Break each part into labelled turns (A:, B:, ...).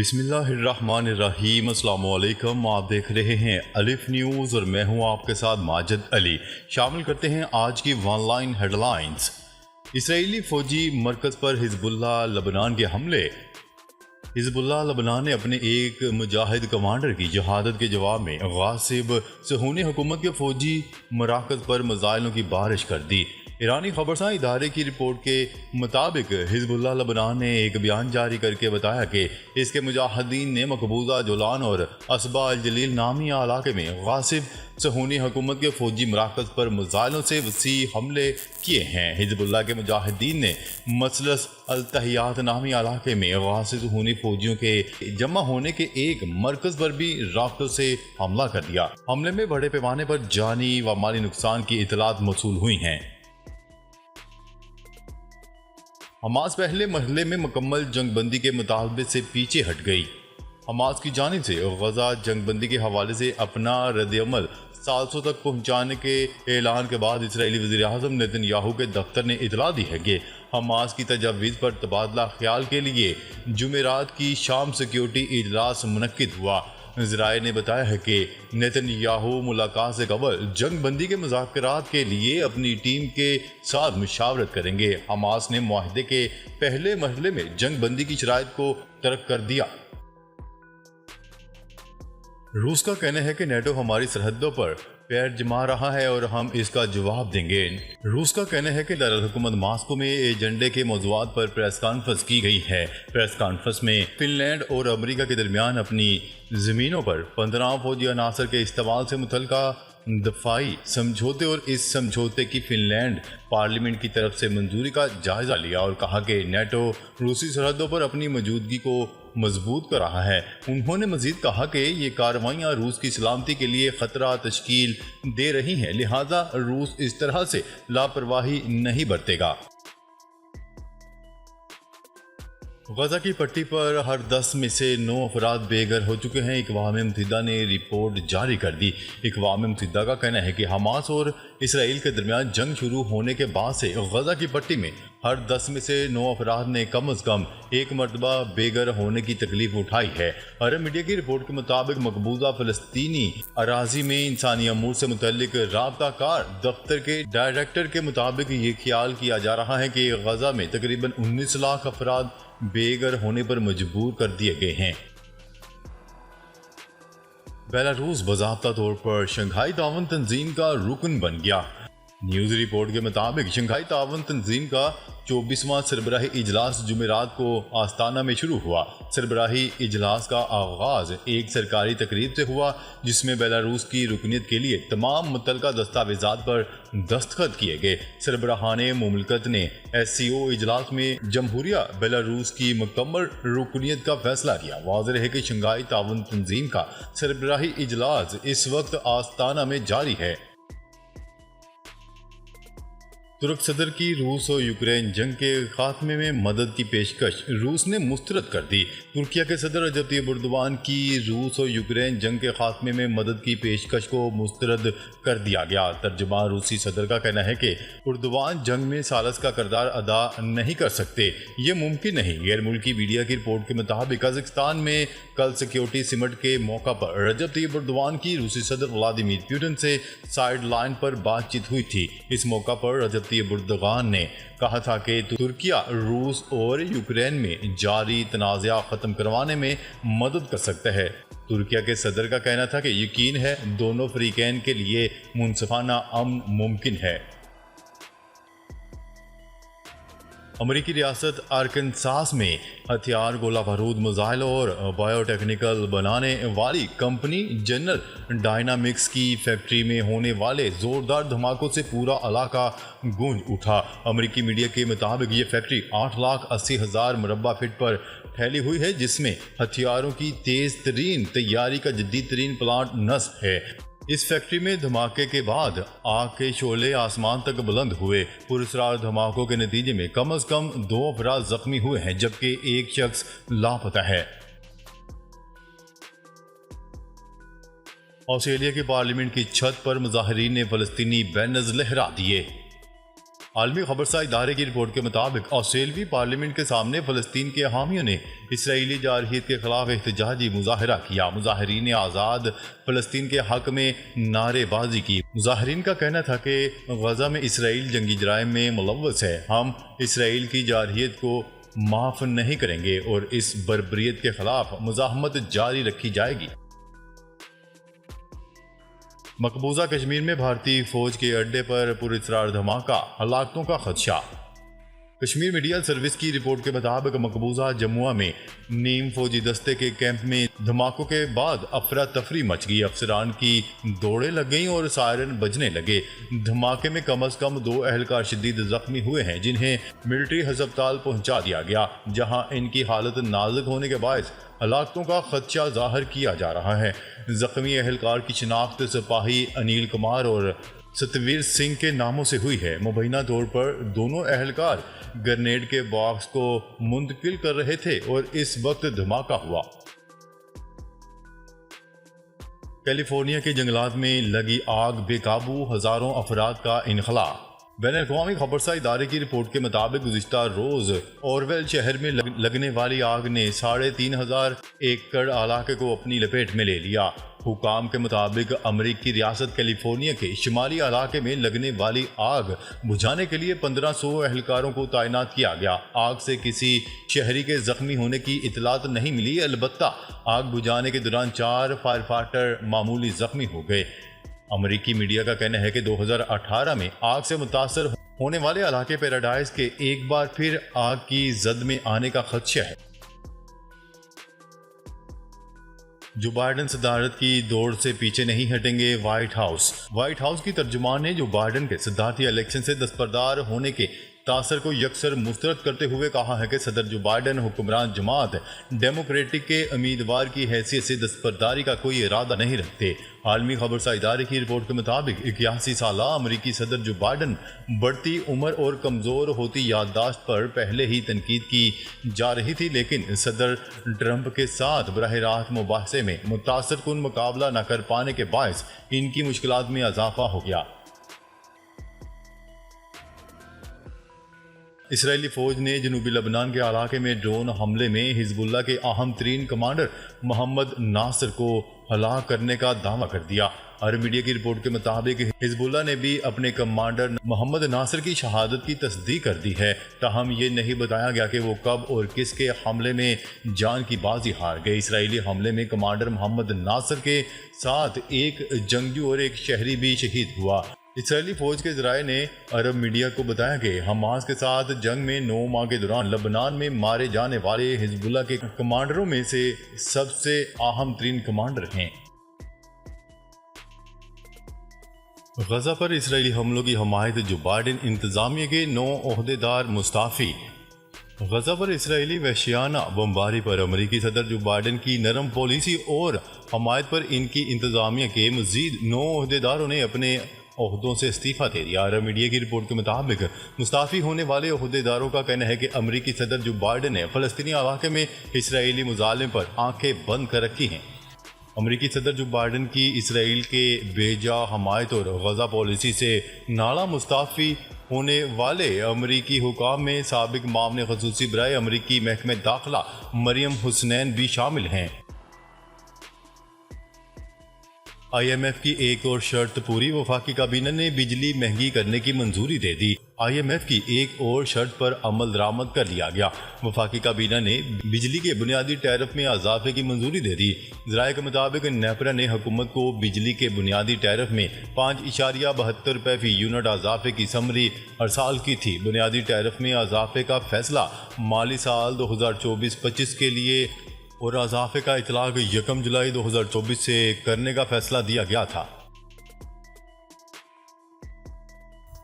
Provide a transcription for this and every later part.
A: بسم اللہ الرحمن الرحیم۔ السلام علیکم، آپ دیکھ رہے ہیں الف نیوز اور میں ہوں آپ کے ساتھ ماجد علی۔ شامل کرتے ہیں آج کی ون لائن ہیڈ لائنز۔ اسرائیلی فوجی مرکز پر حزب اللہ لبنان کے حملے۔ حزب اللہ لبنان نے اپنے ایک مجاہد کمانڈر کی شہادت کے جواب میں غاصب صہیونی حکومت کے فوجی مراکز پر میزائلوں کی بارش کر دی۔ ایرانی خبرساں ادارے کی رپورٹ کے مطابق حزب اللہ لبنان نے ایک بیان جاری کر کے بتایا کہ اس کے مجاہدین نے مقبوضہ جولان اور اسبا الجلیل نامی علاقے میں غاصب صہیونی حکومت کے فوجی مراکز پر میزائلوں سے وسیع حملے کیے ہیں۔ حزب اللہ کے مجاہدین نے مثلث التحیات نامی علاقے میں غاصب صہیونی فوجیوں کے جمع ہونے کے ایک مرکز پر بھی راکٹوں سے حملہ کر دیا۔ حملے میں بڑے پیمانے پر جانی و مالی نقصان کی اطلاعات موصول ہوئی ہیں۔ حماس پہلے مرحلے میں مکمل جنگ بندی کے مطالبے سے پیچھے ہٹ گئی۔ حماس کی جانب سے غزہ جنگ بندی کے حوالے سے اپنا رد عمل ثالثوں تک پہنچانے کے اعلان کے بعد اسرائیلی وزیر اعظم نیتن یاہو کے دفتر نے اطلاع دی ہے کہ حماس کی تجویز پر تبادلہ خیال کے لیے جمعرات کی شام سیکیورٹی اجلاس منعقد ہوا۔ ذرائع نے بتایا ہے کہ نیتن یاہو ملاقات سے قبل جنگ بندی کے مذاکرات کے لیے اپنی ٹیم کے ساتھ مشاورت کریں گے۔ حماس نے معاہدے کے پہلے مرحلے میں جنگ بندی کی شرائط کو ترک کر دیا۔ روس کا کہنا ہے کہ نیٹو ہماری سرحدوں پر پیر جما رہا ہے اور ہم اس کا جواب دیں گے۔ روس کا کہنا ہے کہ دارالحکومت ماسکو میں ایجنڈے کے موضوعات پر پریس کانفرنس کی گئی ہے۔ پریس کانفرنس میں فن لینڈ اور امریکہ کے درمیان اپنی زمینوں پر 15 فوجی عناصر کے استعمال سے متعلقہ دفاعی سمجھوتے اور اس سمجھوتے کی فن لینڈ پارلیمنٹ کی طرف سے منظوری کا جائزہ لیا اور کہا کہ نیٹو روسی سرحدوں پر اپنی موجودگی کو مضبوط کر رہا ہے۔ انہوں نے مزید کہا کہ یہ کارروائیاں روس کی سلامتی کے لیے خطرہ تشکیل دے رہی ہیں، لہذا روس اس طرح سے لاپرواہی نہیں برتے گا۔ غزہ کی پٹی پر ہر 10 میں سے 9 افراد بے گھر ہو چکے ہیں۔ اقوام متحدہ نے رپورٹ جاری کر دی۔ اقوام متحدہ کا کہنا ہے کہ حماس اور اسرائیل کے درمیان جنگ شروع ہونے کے بعد سے غزہ کی پٹی میں ہر 10 میں سے 9 افراد نے کم از کم ایک مرتبہ بے گھر ہونے کی تکلیف اٹھائی ہے۔ عرب میڈیا کی رپورٹ کے مطابق مقبوضہ فلسطینی اراضی میں انسانی امور سے متعلق رابطہ کار دفتر کے ڈائریکٹر کے مطابق یہ خیال کیا جا رہا ہے کہ غزہ میں تقریباً 19 لاکھ افراد بے گھر ہونے پر مجبور کر دیے گئے ہیں۔ بیلاروس باضابطہ طور پر شنگھائی تعاون تنظیم کا رکن بن گیا۔ نیوز رپورٹ کے مطابق شنگھائی تعاون تنظیم کا 24واں سربراہی اجلاس جمعرات کو آستانہ میں شروع ہوا۔ سربراہی اجلاس کا آغاز ایک سرکاری تقریب سے ہوا جس میں بیلاروس کی رکنیت کے لیے تمام متعلقہ دستاویزات پر دستخط کیے گئے۔ سربراہان مملکت نے SCO اجلاس میں جمہوریہ بیلاروس کی مکمل رکنیت کا فیصلہ کیا۔ واضح ہے کہ شنگھائی تعاون تنظیم کا سربراہی اجلاس اس وقت آستانہ میں جاری ہے۔ ترک صدر کی روس اور یوکرین جنگ کے خاتمے میں مدد کی پیشکش روس نے مسترد کر دی۔ ترکیہ کے صدر رجب طیب ایردوان کی روس اور یوکرین جنگ کے خاتمے میں مدد کی پیشکش کو مسترد کر دیا گیا۔ ترجمہ روسی صدر کا کہنا ہے کہ ایردوان جنگ میں ثالث کا کردار ادا نہیں کر سکتے، یہ ممکن نہیں۔ غیر ملکی میڈیا کی رپورٹ کے مطابق قازقستان میں کل سیکیورٹی سمٹ کے موقع پر رجب طیب ایردوان کی روسی صدر ولادیمیر پوٹن سے سائیڈ لائن پر بات چیت ہوئی تھی۔ اس موقع پر رجب طیب ایردوان نے کہا تھا کہ ترکیہ روس اور یوکرین میں جاری تنازعہ ختم کروانے میں مدد کر سکتا ہے۔ ترکیہ کے صدر کا کہنا تھا کہ یقین ہے دونوں فریقین کے لیے منصفانہ امن ممکن ہے۔ امریکی ریاست آرکنساس میں ہتھیار، گولہ بارود، میزائل اور بایو ٹیکنیکل بنانے والی کمپنی جنرل ڈائنامکس کی فیکٹری میں ہونے والے زوردار دھماکوں سے پورا علاقہ گونج اٹھا۔ امریکی میڈیا کے مطابق یہ فیکٹری 8,80,000 مربع فٹ پر پھیلی ہوئی ہے جس میں ہتھیاروں کی تیز ترین تیاری کا جدید ترین پلانٹ نصب ہے۔ اس فیکٹری میں دھماکے کے بعد آگ کے شعلے آسمان تک بلند ہوئے۔ پراسرار دھماکوں کے نتیجے میں کم از کم 2 افراد زخمی ہوئے ہیں جبکہ ایک شخص لاپتہ ہے۔ آسٹریلیا کی پارلیمنٹ کی چھت پر مظاہرین نے فلسطینی بینرز لہرا دیے۔ عالمی خبرسہ ادارے کی رپورٹ کے مطابق آسٹریلوی پارلیمنٹ کے سامنے فلسطین کے حامیوں نے اسرائیلی جارحیت کے خلاف احتجاجی مظاہرہ کیا۔ مظاہرین نے آزاد فلسطین کے حق میں نعرے بازی کی۔ مظاہرین کا کہنا تھا کہ غزہ میں اسرائیل جنگی جرائم میں ملوث ہے، ہم اسرائیل کی جارحیت کو معاف نہیں کریں گے اور اس بربریت کے خلاف مزاحمت جاری رکھی جائے گی۔ مقبوضہ کشمیر میں بھارتی فوج کے اڈے پر پراسرار دھماکہ، ہلاکتوں کا خدشہ۔ کشمیر میڈیا سروس کی رپورٹ کے مطابق مقبوضہ جموں میں نیم فوجی دستے کے کیمپ میں دھماکوں کے بعد افراتفری مچ گئی، افسران کی دوڑیں لگ گئیں اور سائرن بجنے لگے۔ دھماکے میں کم از کم 2 اہلکار شدید زخمی ہوئے ہیں جنہیں ملٹری ہسپتال پہنچا دیا گیا، جہاں ان کی حالت نازک ہونے کے باعث ہلاکتوں کا خدشہ ظاہر کیا جا رہا ہے۔ زخمی اہلکار کی شناخت سپاہی انیل کمار اور ستویر سنگھ کے ناموں سے ہوئی ہے۔ مبینہ طور پر دونوں اہلکار گرنیڈ کے باکس کو منتقل کر رہے تھے اور اس وقت دھماکہ ہوا۔ کیلیفورنیا کے جنگلات میں لگی آگ بے قابو، ہزاروں افراد کا انخلا۔ بین الاقوامی خبرسہ ادارے کی رپورٹ کے مطابق گزشتہ روز اورول شہر میں لگنے والی آگ نے 3,500 ایکڑ علاقے کو اپنی لپیٹ میں لے لیا۔ حکام کے مطابق امریکی ریاست کیلیفورنیا کے شمالی علاقے میں لگنے والی آگ بجھانے کے لیے 1500 اہلکاروں کو تعینات کیا گیا۔ آگ سے کسی شہری کے زخمی ہونے کی اطلاعات نہیں ملی، البتہ آگ بجھانے کے دوران 4 فائر فائٹر معمولی زخمی ہو گئے۔ امریکی میڈیا کا کہنا ہے کہ 2018 میں آگ سے متاثر ہونے والے علاقے پیراڈائز کے ایک بار پھر آگ کی زد میں آنے کا خدشہ ہے۔ جو بائیڈن صدارت کی دوڑ سے پیچھے نہیں ہٹیں گے، وائٹ ہاؤس کی ترجمان نے جو بائیڈن کے صدارتی الیکشن سے دستبردار ہونے کے تاثر کو یکسر مسترد کرتے ہوئے کہا ہے کہ صدر جو بائیڈن حکمران جماعت ڈیموکریٹک کے امیدوار کی حیثیت سے دستبرداری کا کوئی ارادہ نہیں رکھتے۔ عالمی خبرسہ ادارے کی رپورٹ کے مطابق 81 سالہ امریکی صدر جو بائیڈن بڑھتی عمر اور کمزور ہوتی یادداشت پر پہلے ہی تنقید کی جا رہی تھی، لیکن صدر ٹرمپ کے ساتھ براہ راست مباحثے میں متاثر کن مقابلہ نہ کر پانے کے باعث ان کی مشکلات میں اضافہ ہو گیا۔ اسرائیلی فوج نے جنوبی لبنان کے علاقے میں ڈرون حملے میں حزب اللہ کے اہم ترین کمانڈر محمد ناصر کو ہلاک کرنے کا دعویٰ کر دیا۔ عرب میڈیا کی رپورٹ کے مطابق حزب اللہ نے بھی اپنے کمانڈر محمد ناصر کی شہادت کی تصدیق کر دی ہے، تاہم یہ نہیں بتایا گیا کہ وہ کب اور کس کے حملے میں جان کی بازی ہار گئے۔ اسرائیلی حملے میں کمانڈر محمد ناصر کے ساتھ ایک جنگجو اور ایک شہری بھی شہید ہوا۔ اسرائیلی فوج کے ذرائع نے عرب میڈیا کو بتایا کہ حماس کے ساتھ جنگ میں 9 ماہ کے دوران لبنان میں مارے جانے والے حزب اللہ کے کمانڈروں میں سے سب سے اہم ترین کمانڈر ہیں۔ غزہ پر اسرائیلی حملوں کی حمایت جو بائیڈن انتظامیہ کے 9 عہدیدار مستعفی۔ غزہ پر اسرائیلی وحشیانہ بمباری پر امریکی صدر جو بائیڈن کی نرم پالیسی اور حمایت پر ان کی انتظامیہ کے مزید 9 عہدیداروں نے اپنے عہدوں سے استعفیٰ دے دیا۔ عرب میڈیا کی رپورٹ کے مطابق مستعفی ہونے والے عہدیداروں کا کہنا ہے کہ امریکی صدر جو بائیڈن نے فلسطینی علاقے میں اسرائیلی مظالم پر آنکھیں بند کر رکھی ہیں۔ امریکی صدر جو بائیڈن کی اسرائیل کے بے جا حمایت اور غزہ پالیسی سے نالا مستعفی ہونے والے امریکی حکام میں سابق معاون خصوصی برائے امریکی محکمہ داخلہ مریم حسنین بھی شامل ہیں۔ آئی ایم ایف کی ایک اور شرط پوری، وفاقی کابینہ نے بجلی مہنگی کرنے کی منظوری دے دی۔ آئی ایم ایف کی ایک اور شرط پر عمل درآمد کر لیا گیا۔ وفاقی کابینہ نے بجلی کے بنیادی ٹیرف میں اضافے کی منظوری دے دی۔ ذرائع کے مطابق نیپرا نے حکومت کو بجلی کے بنیادی ٹیرف میں 5.72 روپے فی یونٹ اضافے کی سمری ارسال کی تھی۔ بنیادی ٹیرف میں اضافے کا فیصلہ مالی سال 2024-25 کے لیے اور اضافے کا اطلاق 1 جولائی 2024 سے کرنے کا فیصلہ دیا گیا تھا۔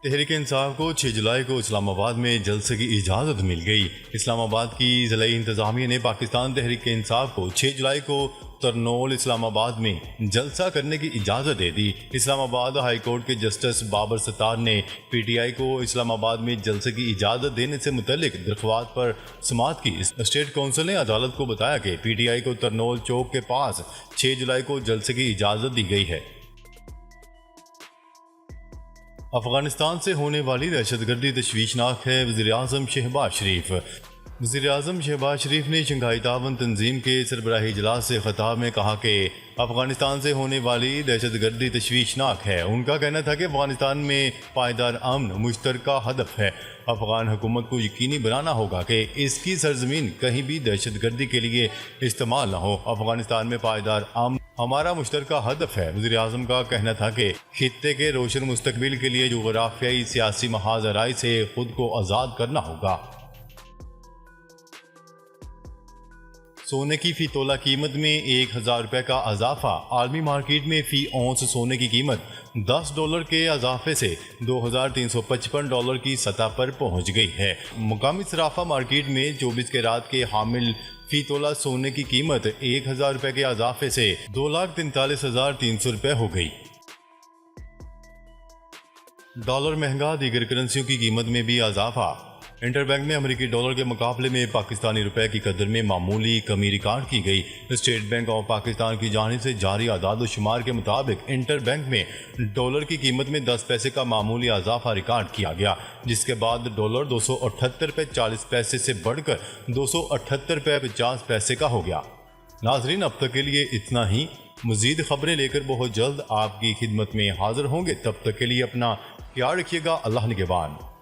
A: تحریک انصاف کو 6 جولائی کو اسلام آباد میں جلسے کی اجازت مل گئی۔ اسلام آباد کی ضلعی انتظامیہ نے پاکستان تحریک انصاف کو 6 جولائی کو ترنول اسلام آباد میں جلسہ کرنے کی اجازت دے دی۔ اسلام آباد ہائی کورٹ کے جسٹس بابر ستار نے پی ٹی آئی کو اسلام آباد میں جلسے کی اجازت دینے سے متعلق درخواست پر سماعت کی۔ اسٹیٹ کونسل نے عدالت کو بتایا کہ پی ٹی آئی کو ترنول چوک کے پاس 6 جولائی کو جلسے کی اجازت دی گئی ہے۔ افغانستان سے ہونے والی دہشت گردی تشویشناک ہے، وزیراعظم شہباز شریف۔ وزیراعظم شہباز شریف نے شنگھائی تعاون تنظیم کے سربراہی اجلاس سے خطاب میں کہا کہ افغانستان سے ہونے والی دہشت گردی تشویشناک ہے۔ ان کا کہنا تھا کہ افغانستان میں پائیدار امن مشترکہ ہدف ہے۔ افغان حکومت کو یقینی بنانا ہوگا کہ اس کی سرزمین کہیں بھی دہشت گردی کے لیے استعمال نہ ہو۔ افغانستان میں پائیدار امن ہمارا مشترکہ ہدف ہے۔ وزیراعظم کا کہنا تھا کہ خطے کے روشن مستقبل کے لیے جغرافیائی سیاسی محاذ آرائی سے خود کو آزاد کرنا ہوگا۔ سونے کی فی تولہ قیمت میں 1000 روپے کا اضافہ۔ عالمی مارکیٹ میں فی اونس سونے کی قیمت $10 کے اضافے سے $2355 کی سطح پر پہنچ گئی ہے۔ مقامی صرافہ مارکیٹ میں 24 کیرات کے حامل فی تولہ سونے کی قیمت 1000 روپے کے اضافے سے 2,43,300 روپے ہو گئی۔ ڈالر مہنگا، دیگر کرنسیوں کی قیمت میں بھی اضافہ۔ انٹر بینک میں امریکی ڈالر کے مقابلے میں پاکستانی روپے کی قدر میں معمولی کمی ریکارڈ کی گئی۔ اسٹیٹ بینک آف پاکستان کی جانب سے جاری اعداد و شمار کے مطابق انٹر بینک میں ڈالر کی قیمت میں 10 پیسے کا معمولی اضافہ ریکارڈ کیا گیا، جس کے بعد ڈالر 278.40 سے بڑھ کر 278.50 کا ہو گیا۔ ناظرین، اب تک کے لیے اتنا ہی۔ مزید خبریں لے کر بہت جلد آپ کی خدمت میں حاضر ہوں گے۔ تب تک کے لیے اپنا خیال رکھیے گا۔ اللہ نگہبان۔